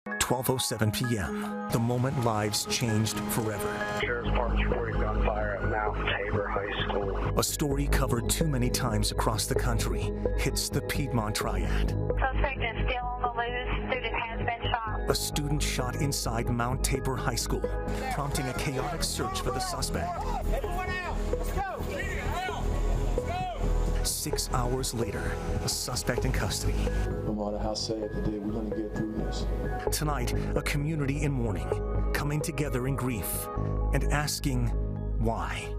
12:07 p.m. The moment lives changed forever. Sheriff's Department's reporting gunfire at Mount Tabor High School. A story covered too many times across the country hits the Piedmont Triad. Suspect is still on the loose. Student has been shot. A student shot inside Mount Tabor High School, prompting a chaotic search for the suspect. Everyone out! Let's go! 6 hours later, the suspect in custody. No matter how sad the day, we're going to get through this. Tonight, a community in mourning, coming together in grief and asking why.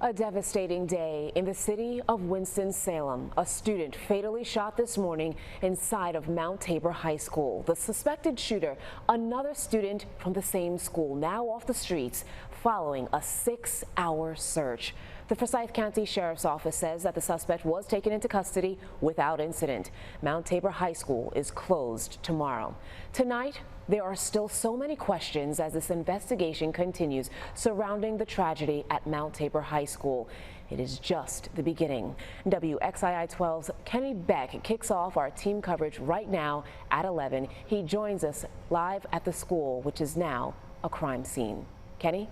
A devastating day in the city of Winston-Salem. A student fatally shot this morning inside of Mount Tabor High School. The suspected shooter, another student from the same school, now off the streets following a 6-hour search. The Forsyth County Sheriff's Office says that the suspect was taken into custody without incident. Mount Tabor High School is closed tomorrow. Tonight, there are still so many questions as this investigation continues surrounding the tragedy at Mount Tabor High School. It is just the beginning. WXII 12's Kenny Beck kicks off our team coverage right now at 11. He joins us live at the school, which is now a crime scene. Kenny?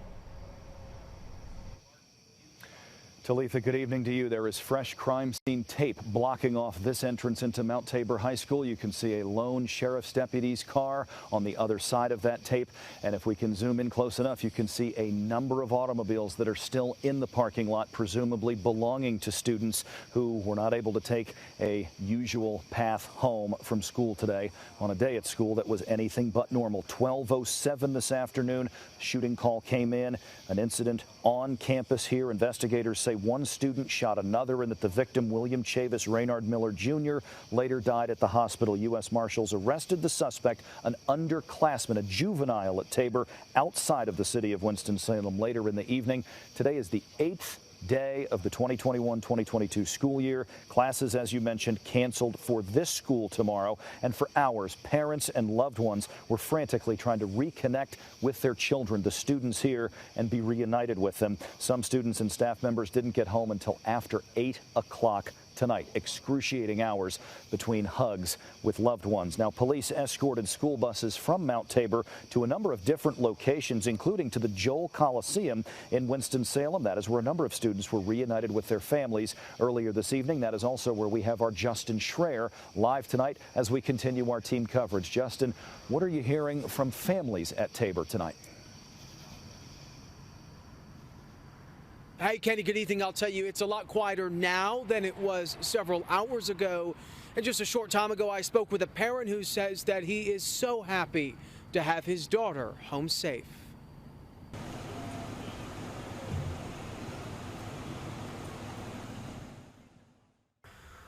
Talitha, good evening to you. There is fresh crime scene tape blocking off this entrance into Mount Tabor High School. You can see a lone sheriff's deputy's car on the other side of that tape. And if we can zoom in close enough, you can see a number of automobiles that are still in the parking lot, presumably belonging to students who were not able to take a usual path home from school today on a day at school that was anything but normal. 12:07 this afternoon, shooting call came in, an incident on campus here. Investigators say one student shot another and that the victim, William Chavis Raynard Miller Jr., later died at the hospital. U.S. Marshals arrested the suspect, an underclassman, a juvenile at Tabor, outside of the city of Winston-Salem later in the evening. Today is the 8th day of the 2021-2022 school year. Classes, as you mentioned, canceled for this school tomorrow. And for hours, parents and loved ones were frantically trying to reconnect with their children, the students here, and be reunited with them. Some students and staff members didn't get home until after 8 o'clock tonight. Excruciating hours between hugs with loved ones. Now, police escorted school buses from Mount Tabor to a number of different locations, including to the Joel Coliseum in Winston-Salem. That is where a number of students were reunited with their families earlier this evening. That is also where we have our Justin Schreier live tonight as we continue our team coverage. Justin, what are you hearing from families at Tabor tonight? Hey, Kenny, good evening. I'll tell you, it's a lot quieter now than it was several hours ago. And just a short time ago, I spoke with a parent who says that he is so happy to have his daughter home safe.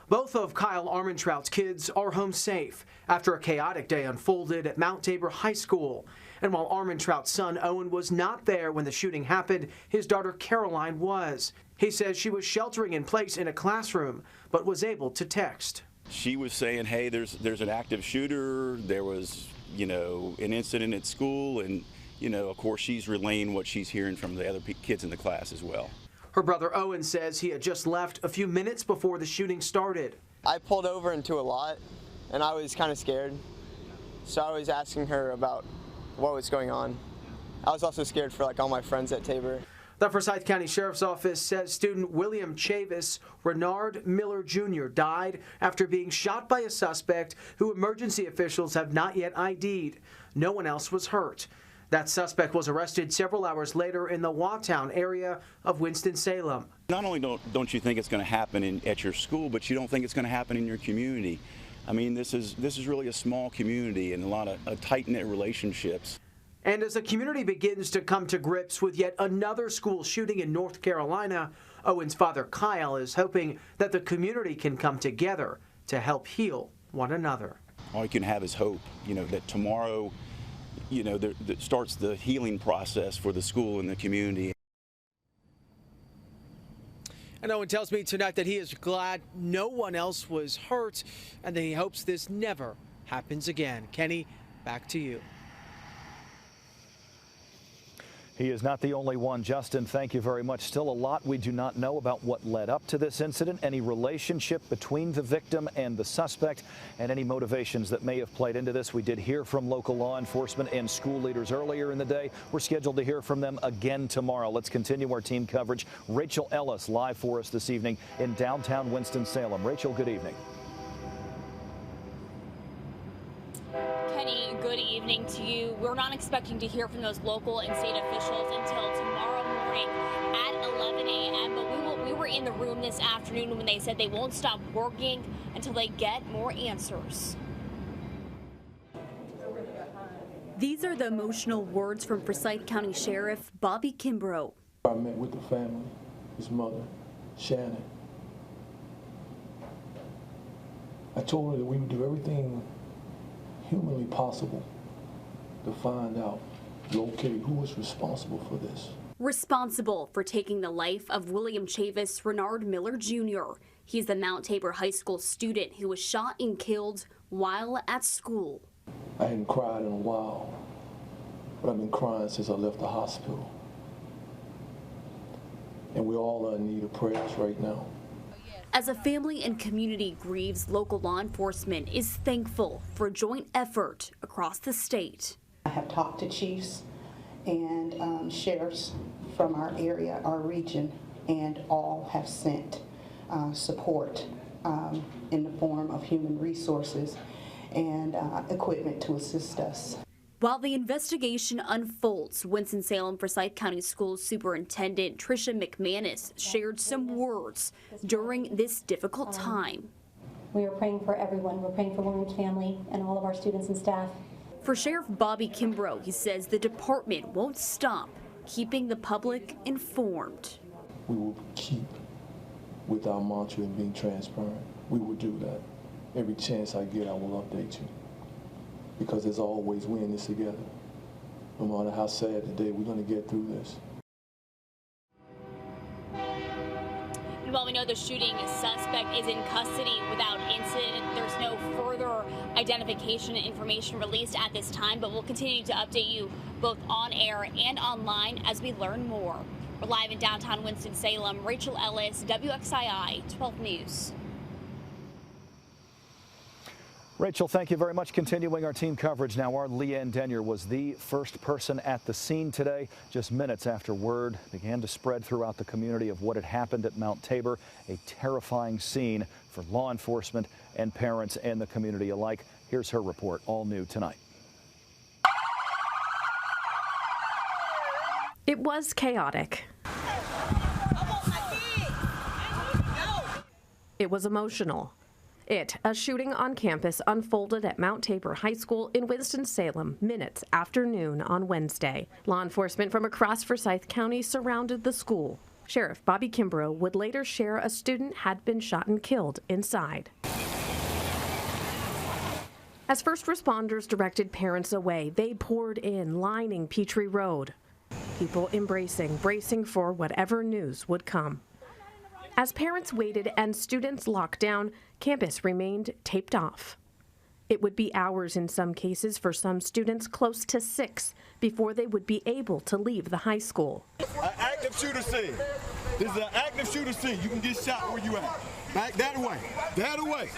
Both of Kyle Armentrout's kids are home safe after a chaotic day unfolded at Mount Tabor High School. And while Armentrout's son Owen was not there when the shooting happened, his daughter Caroline was. He says she was sheltering in place in a classroom, but was able to text. She was saying, hey, there's an active shooter. There was, an incident at school. And, of course, she's relaying what she's hearing from the other kids in the class as well. Her brother Owen says he had just left a few minutes before the shooting started. I pulled over into a lot, and I was kind of scared. So I was asking her about what was going on. I was also scared for all my friends at Tabor. The Forsyth County Sheriff's Office says student William Chavis Raynard Miller Jr. died after being shot by a suspect who emergency officials have not yet ID'd. No one else was hurt. That suspect was arrested several hours later in the Waughtown area of Winston-Salem. Not only don't you think it's going to happen at your school, but you don't think it's going to happen in your community. I mean, this is really a small community and a lot of tight-knit relationships. And as the community begins to come to grips with yet another school shooting in North Carolina, Owen's father Kyle is hoping that the community can come together to help heal one another. All you can have is hope, that tomorrow, that starts the healing process for the school and the community. And Owen tells me tonight that he is glad no one else was hurt and that he hopes this never happens again. Kenny, back to you. He is not the only one. Justin, thank you very much. Still a lot we do not know about what led up to this incident, any relationship between the victim and the suspect, and any motivations that may have played into this. We did hear from local law enforcement and school leaders earlier in the day. We're scheduled to hear from them again tomorrow. Let's continue our team coverage. Rachel Ellis live for us this evening in downtown Winston-Salem. Rachel, good evening. Good evening to you. We're not expecting to hear from those local and state officials until tomorrow morning at 11 a.m. But we were in the room this afternoon when they said they won't stop working until they get more answers. These are the emotional words from Forsyth County Sheriff Bobby Kimbrough. I met with the family, his mother, Shannon. I told her that we would do everything humanly possible to find out, locate who was responsible for this. Responsible for taking the life of William Chavis Renard Miller Jr. He's the Mount Tabor High School student who was shot and killed while at school. I hadn't cried in a while, but I've been crying since I left the hospital. And we all are in need of prayers right now. As a family and community grieves, local law enforcement is thankful for a joint effort across the state. I have talked to chiefs and sheriffs from our area, our region, and all have sent support in the form of human resources and equipment to assist us. While the investigation unfolds, Winston-Salem Forsyth County Schools Superintendent Tricia McManus shared some words during this difficult time. We are praying for everyone. We're praying for William's family and all of our students and staff. For Sheriff Bobby Kimbrough, he says the department won't stop keeping the public informed. We will keep with our mantra and being transparent. We will do that. Every chance I get, I will update you. Because as always, we're in this together. No matter how sad the day, we're going to get through this. And while we know the shooting suspect is in custody without incident, there's no further identification and information released at this time, but we'll continue to update you both on air and online as we learn more. We're live in downtown Winston-Salem. Rachel Ellis, WXII 12 News. Rachel, thank you very much. Continuing our team coverage now, our Leanne Denyer was the first person at the scene today, just minutes after word began to spread throughout the community of what had happened at Mount Tabor, a terrifying scene for law enforcement and parents and the community alike. Here's her report, all new tonight. It was chaotic. It was emotional. A shooting on campus, unfolded at Mount Tabor High School in Winston-Salem minutes after noon on Wednesday. Law enforcement from across Forsyth County surrounded the school. Sheriff Bobby Kimbrough would later share a student had been shot and killed inside. As first responders directed parents away, they poured in, lining Petrie Road. People bracing for whatever news would come. As parents waited and students locked down, campus remained taped off. It would be hours in some cases, for some students close to 6, before they would be able to leave the high school. An active shooter scene. This is an active shooter scene. You can get shot where you at. Back that way. That way.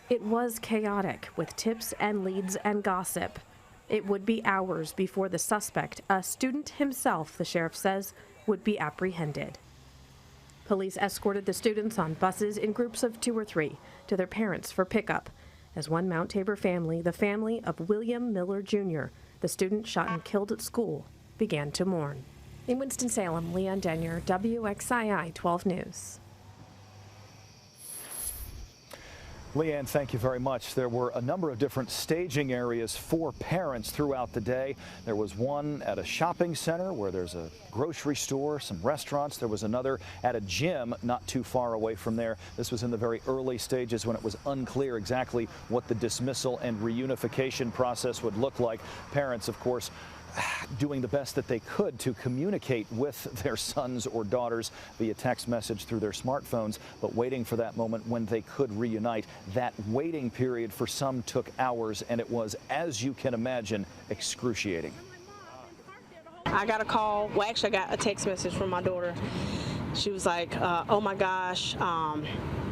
It was chaotic, with tips and leads and gossip. It would be hours before the suspect, a student himself, the sheriff says, would be apprehended. Police escorted the students on buses in groups of 2 or 3 to their parents for pickup. As one Mount Tabor family, the family of William Miller Jr., the student shot and killed at school, began to mourn. In Winston-Salem, Leanne Denyer, WXII 12 News. Leanne, thank you very much. There were a number of different staging areas for parents throughout the day. There was one at a shopping center where there's a grocery store, some restaurants. There was another at a gym not too far away from there. This was in the very early stages when it was unclear exactly what the dismissal and reunification process would look like. Parents, of course, doing the best that they could to communicate with their sons or daughters via text message through their smartphones, but waiting for that moment when they could reunite. That waiting period for some took hours, and it was, as you can imagine, excruciating. I got a call, well actually I got a text message from my daughter. She was like, oh my gosh,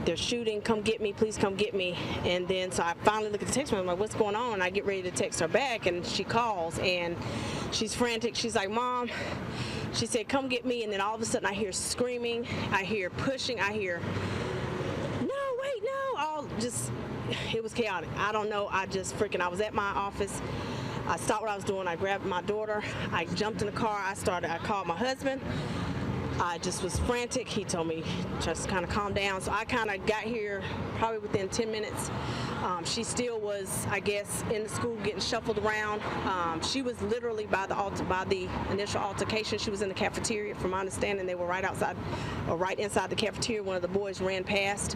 they're shooting, come get me, please come get me. And then so I finally look at the text message, I'm like, what's going on? And I get ready to text her back, and she calls and she's frantic. She's like, Mom, she said, come get me. And then all of a sudden I hear screaming, I hear pushing, I hear, no, wait, no, all just, it was chaotic. I don't know, I was at my office. I stopped what I was doing, I grabbed my daughter, I jumped in the car, I called my husband. I just was frantic. He told me just kind of calm down. So I kind of got here probably within 10 minutes. She still was, I guess, in the school getting shuffled around. She was literally by the initial altercation. She was in the cafeteria. From my understanding, they were right outside or right inside the cafeteria. One of the boys ran past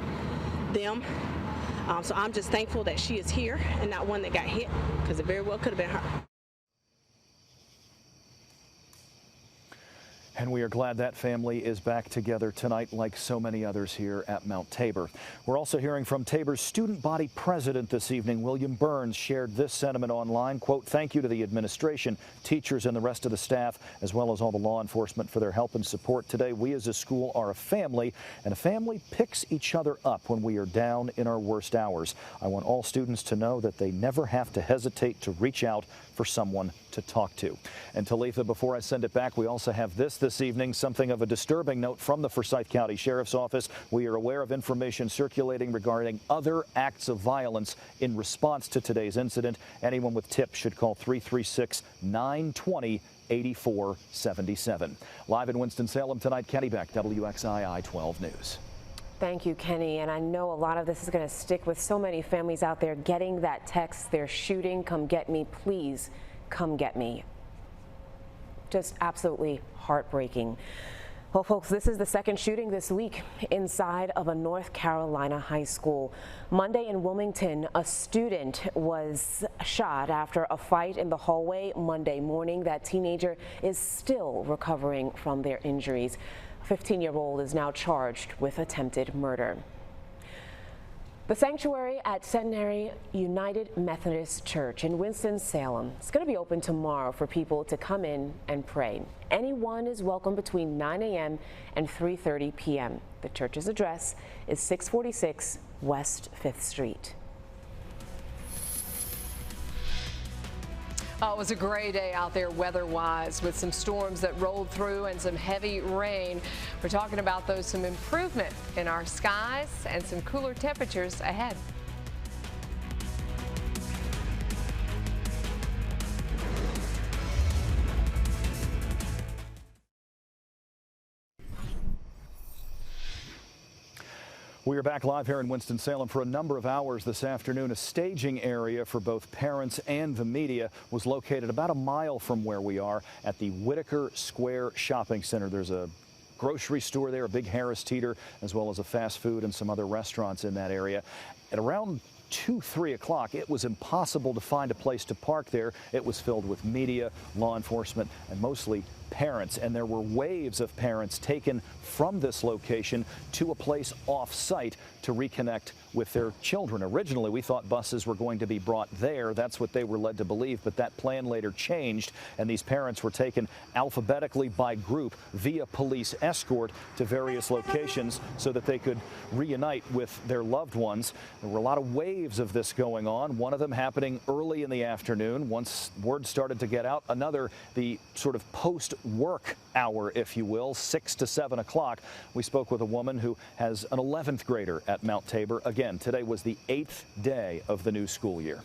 them. So I'm just thankful that she is here and not one that got hit, because it very well could have been her. And we are glad that family is back together tonight, like so many others here at Mount Tabor. We're also hearing from Tabor's student body president this evening. William Burns shared this sentiment online, quote, thank you to the administration, teachers, and the rest of the staff, as well as all the law enforcement for their help and support today. We as a school are a family, and a family picks each other up when we are down in our worst hours. I want all students to know that they never have to hesitate to reach out for someone to talk to. And Talitha, before I send it back, we also have this evening, something of a disturbing note from the Forsyth County Sheriff's Office. We are aware of information circulating regarding other acts of violence in response to today's incident. Anyone with tips should call 336-920-8477. Live in Winston-Salem tonight, Kenny Beck, WXII 12 News. Thank you, Kenny. And I know a lot of this is going to stick with so many families out there getting that text, they're shooting, come get me, please come get me. Just absolutely heartbreaking. Well, folks, this is the second shooting this week inside of a North Carolina high school. Monday in Wilmington, a student was shot after a fight in the hallway Monday morning. That teenager is still recovering from their injuries. A 15-year-old is now charged with attempted murder. The sanctuary at Centenary United Methodist Church in Winston-Salem is going to be open tomorrow for people to come in and pray. Anyone is welcome between 9 a.m. and 3:30 p.m. The church's address is 646 West 5th Street. Oh, it was a gray day out there weather-wise with some storms that rolled through and some heavy rain. We're talking about, though, some improvement in our skies and some cooler temperatures ahead. We are back live here in Winston-Salem for a number of hours this afternoon. A staging area for both parents and the media was located about a mile from where we are at the Whitaker Square Shopping Center. There's a grocery store there, a big Harris Teeter, as well as a fast food and some other restaurants in that area. At around 3 o'clock, it was impossible to find a place to park there. It was filled with media, law enforcement, and mostly parents, and there were waves of parents taken from this location to a place off-site to reconnect with their children. Originally, we thought buses were going to be brought there. That's what they were led to believe, but that plan later changed, and these parents were taken alphabetically by group via police escort to various locations so that they could reunite with their loved ones. There were a lot of waves of this going on, one of them happening early in the afternoon once word started to get out, another the sort of post-work hour, if you will, 6 to 7 o'clock. We spoke with a woman who has an 11th grader at Mount Tabor. Again, today was the 8th day of the new school year.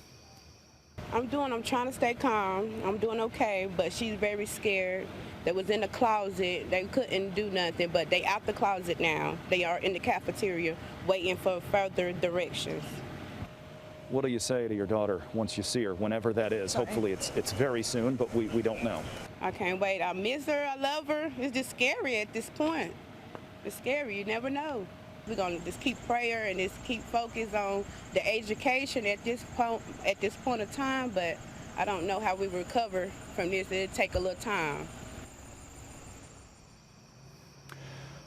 I'm trying to stay calm. I'm doing okay, but she's very scared. They was in the closet. They couldn't do nothing, but they out the closet now. They are in the cafeteria waiting for further directions. What do you say to your daughter once you see her, whenever that is? Hopefully it's very soon, but we don't know. I can't wait. I miss her. I love her. It's just scary at this point. It's scary. You never know. We're going to just keep prayer and just keep focus on the education at this point of time, but I don't know how we recover from this. It'll take a little time.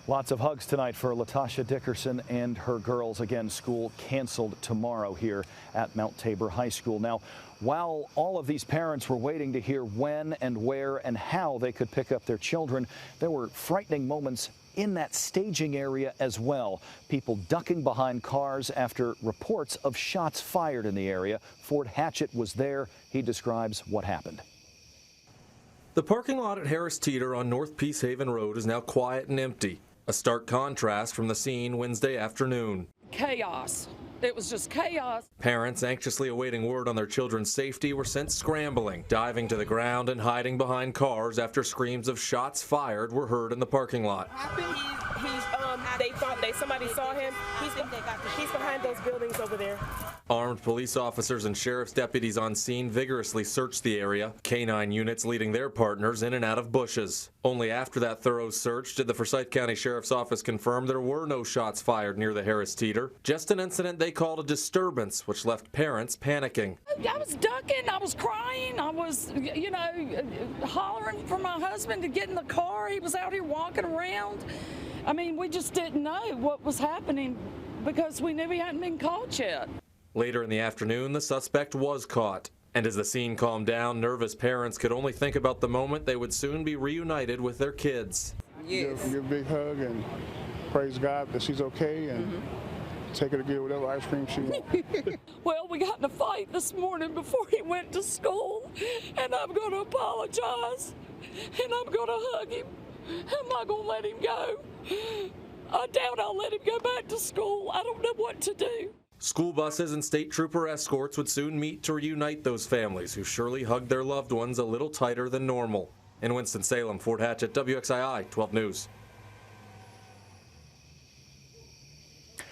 Lots of hugs tonight for Latasha Dickerson and her girls. Again, school canceled tomorrow here at Mount Tabor High School. Now, while all of these parents were waiting to hear when and where and how they could pick up their children, there were frightening moments in that staging area as well. People ducking behind cars after reports of shots fired in the area. Ford Hatchett was there. He describes what happened. The parking lot at Harris Teeter on North Peace Haven Road is now quiet and empty. A stark contrast from the scene Wednesday afternoon. Chaos. It was just chaos. Parents anxiously awaiting word on their children's safety were sent scrambling, diving to the ground and hiding behind cars after screams of shots fired were heard in the parking lot. Somebody saw him. He's behind those buildings over there. Armed police officers and sheriff's deputies on scene vigorously searched the area, K-9 units leading their partners in and out of bushes. Only after that thorough search did the Forsyth County Sheriff's Office confirm there were no shots fired near the Harris Teeter, just an incident they called a disturbance, which left parents panicking. I was ducking, I was crying, I was, hollering for my husband to get in the car. He was out here walking around. I mean, we just didn't know what was happening because we knew he hadn't been caught yet. Later in the afternoon, the suspect was caught. And as the scene calmed down, nervous parents could only think about the moment they would soon be reunited with their kids. Yes. Give a big hug and praise God that she's okay and take her to get whatever ice cream she wants. Well, we got in a fight this morning before he went to school, and I'm going to apologize, and I'm going to hug him. I'm not going to let him go. I doubt I'll let him go back to school. I don't know what to do. School buses and state trooper escorts would soon meet to reunite those families who surely hugged their loved ones a little tighter than normal. In Winston-Salem, Ford Hatchett, WXII 12 News. I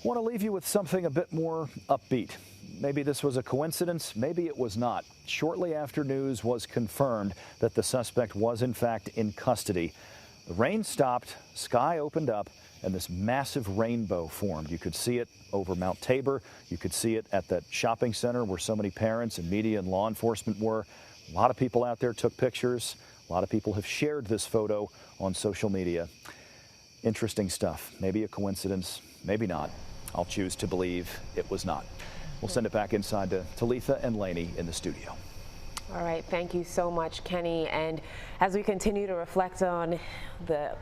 want to leave you with something a bit more upbeat. Maybe this was a coincidence, maybe it was not. Shortly after news was confirmed that the suspect was in fact in custody, the rain stopped, sky opened up, and this massive rainbow formed. You could see it over Mount Tabor. You could see it at that shopping center where so many parents and media and law enforcement were. A lot of people out there took pictures. A lot of people have shared this photo on social media. Interesting stuff. Maybe a coincidence, maybe not. I'll choose to believe it was not. We'll send it back inside to Talitha and Laney in the studio. All right, thank you so much, Kenny. And as we continue to reflect on the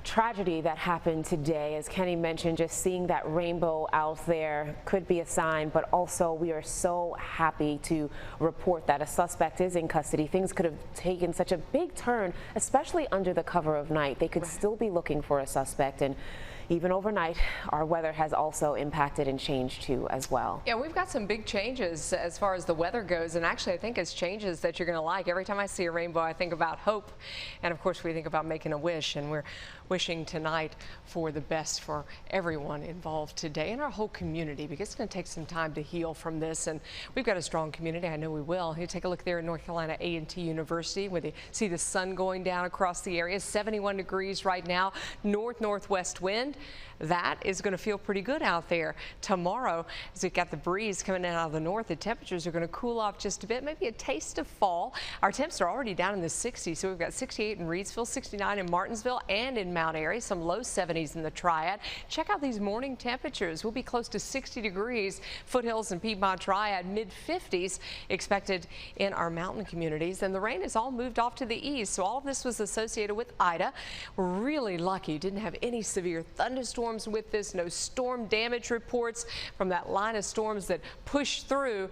tragedy that happened today, as Kenny mentioned, just seeing that rainbow out there could be a sign, but also we are so happy to report that a suspect is in custody. Things could have taken such a big turn, especially under the cover of night. They could still be looking for a suspect, and even overnight, our weather has also impacted and changed too as well. Yeah, we've got some big changes as far as the weather goes, and actually I think it's changes that you're going to like. Every time I see a rainbow, I think about hope, and of course we think about making a wish, and we're wishing tonight for the best for everyone involved today and our whole community, because it's going to take some time to heal from this, and we've got a strong community. I know we will. You take a look there at North Carolina A&T University, where you see the sun going down across the area. 71 degrees right now, northwest wind. That is going to feel pretty good out there tomorrow. As we've got the breeze coming in out of the north, the temperatures are going to cool off just a bit, maybe a taste of fall. Our temps are already down in the 60s, so we've got 68 in Reidsville, 69 in Martinsville and in Mount Airy, some low 70s in the Triad. Check out these morning temperatures. We'll be close to 60 degrees, Foothills and Piedmont Triad, mid-50s expected in our mountain communities. And the rain has all moved off to the east, so all of this was associated with Ida. We're really lucky. Didn't have any severe thunderstorms with this, no storm damage reports from that line of storms that pushed through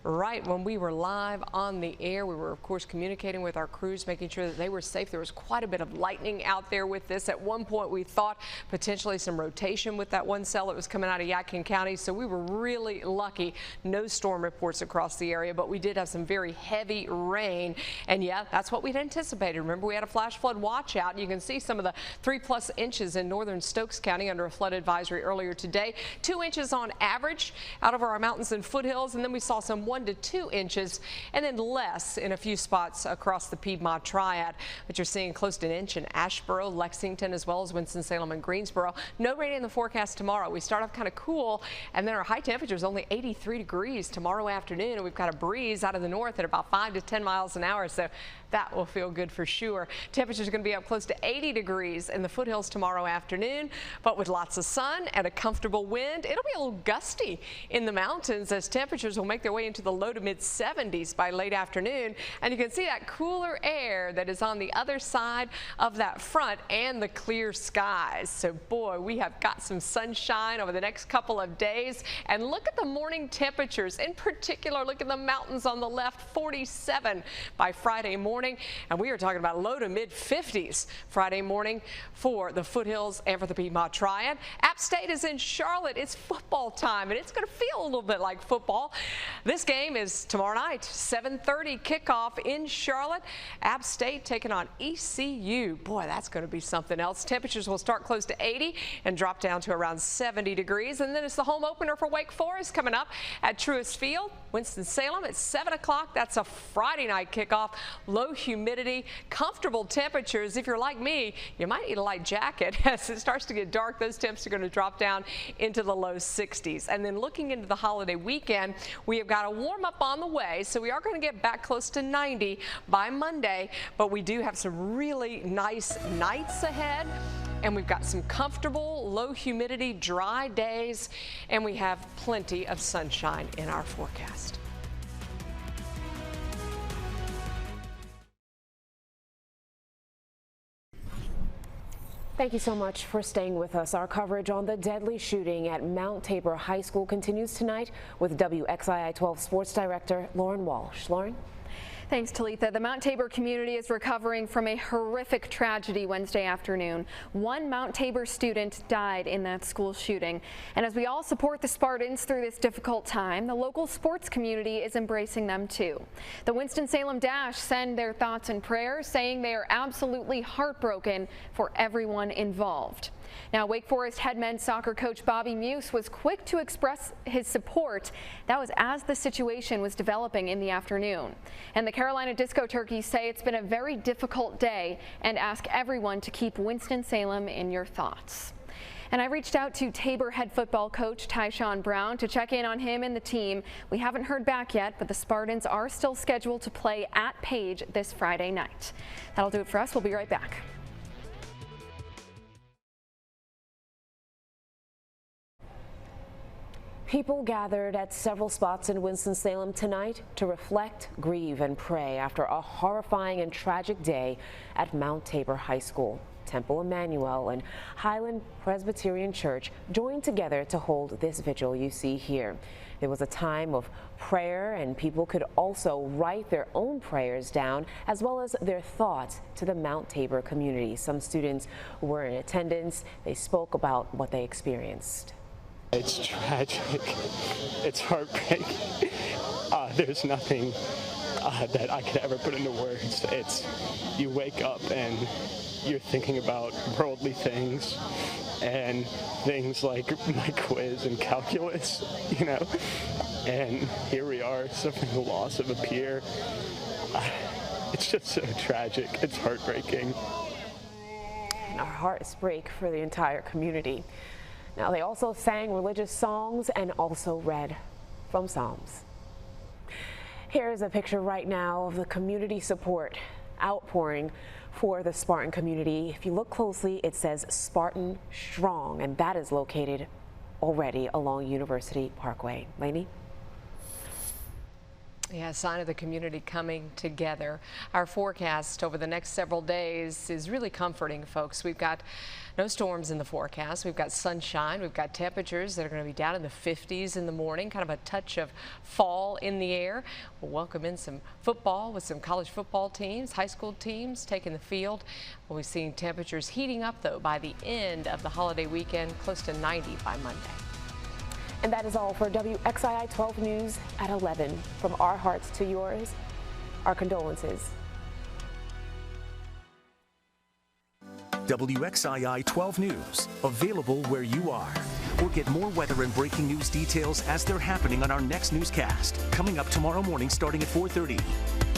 right when we were live on the air. We were, of course, communicating with our crews, making sure that they were safe. There was quite a bit of lightning out there with this. At one point, we thought potentially some rotation with that one cell that was coming out of Yadkin County. So we were really lucky. No storm reports across the area, but we did have some very heavy rain. And yeah, that's what we'd anticipated. Remember, we had a flash flood watch out. You can see some of the 3+ inches in northern Stokes County under a flood advisory earlier today. 2 inches on average out of our mountains and foothills. And then we saw some 1 to 2 inches, and then less in a few spots across the Piedmont Triad. But you're seeing close to an inch in Asheboro, Lexington, as well as Winston-Salem and Greensboro. No rain in the forecast tomorrow. We start off kind of cool, and then our high temperature is only 83 degrees tomorrow afternoon, and we've got a breeze out of the north at about 5 to 10 miles an hour, so that will feel good for sure. Temperatures are going to be up close to 80 degrees in the foothills tomorrow afternoon, but with lots of sun and a comfortable wind. It'll be a little gusty in the mountains as temperatures will make their way into the low to mid 70s by late afternoon, and you can see that cooler air that is on the other side of that front and the clear skies. So boy, we have got some sunshine over the next couple of days, and look at the morning temperatures. In particular, look at the mountains on the left, 47 by Friday morning. And we are talking about low to mid 50s Friday morning for the foothills and for the Piedmont Triad. App State is in Charlotte. It's football time, and it's going to feel a little bit like football. This game is tomorrow night, 7:30 kickoff in Charlotte. App State taking on ECU. Boy, that's going to be something else. Temperatures will start close to 80 and drop down to around 70 degrees. And then it's the home opener for Wake Forest coming up at Truist Field, Winston-Salem at 7 o'clock. That's a Friday night kickoff. Low humidity, comfortable temperatures. If you're like me, you might need a light jacket. As it starts to get dark, those temps are going to drop down into the low 60s. And then looking into the holiday weekend, we have got a warm up on the way, so we are going to get back close to 90 by Monday, but we do have some really nice nights ahead. And we've got some comfortable, low humidity, dry days, and we have plenty of sunshine in our forecast. Thank you so much for staying with us. Our coverage on the deadly shooting at Mount Tabor High School continues tonight with WXII 12 Sports Director Lauren Walsh. Lauren? Thanks, Talitha. The Mount Tabor community is recovering from a horrific tragedy Wednesday afternoon. One Mount Tabor student died in that school shooting. And as we all support the Spartans through this difficult time, the local sports community is embracing them too. The Winston-Salem Dash send their thoughts and prayers, saying they are absolutely heartbroken for everyone involved. Now, Wake Forest head men's soccer coach Bobby Muse was quick to express his support. That was as the situation was developing in the afternoon. And the Carolina Disco Turkeys say it's been a very difficult day and ask everyone to keep Winston-Salem in your thoughts. And I reached out to Tabor head football coach Tyshawn Brown to check in on him and the team. We haven't heard back yet, but the Spartans are still scheduled to play at Page this Friday night. That'll do it for us. We'll be right back. People gathered at several spots in Winston-Salem tonight to reflect, grieve, and pray after a horrifying and tragic day at Mount Tabor High School. Temple Emmanuel and Highland Presbyterian Church joined together to hold this vigil you see here. There was a time of prayer, and people could also write their own prayers down, as well as their thoughts to the Mount Tabor community. Some students who were in attendance, they spoke about what they experienced. It's tragic. It's heartbreaking. There's nothing that I could ever put into words. You wake up and you're thinking about worldly things and things like my quiz and calculus, you know, and here we are suffering the loss of a peer. It's just so tragic. It's heartbreaking. And our hearts break for the entire community. Now, they also sang religious songs and also read from Psalms. Here is a picture right now of the community support outpouring for the Spartan community. If you look closely, it says Spartan Strong, and that is located already along University Parkway. Lainey? Yeah, a sign of the community coming together. Our forecast over the next several days is really comforting, folks. We've got no storms in the forecast. We've got sunshine. We've got temperatures that are going to be down in the 50s in the morning, kind of a touch of fall in the air. We'll welcome in some football with some college football teams, high school teams taking the field. We've seen temperatures heating up, though, by the end of the holiday weekend, close to 90 by Monday. And that is all for WXII 12 News at 11. From our hearts to yours, our condolences. WXII 12 News, available where you are. or get more weather and breaking news details as they're happening on our next newscast, coming up tomorrow morning starting at 4:30.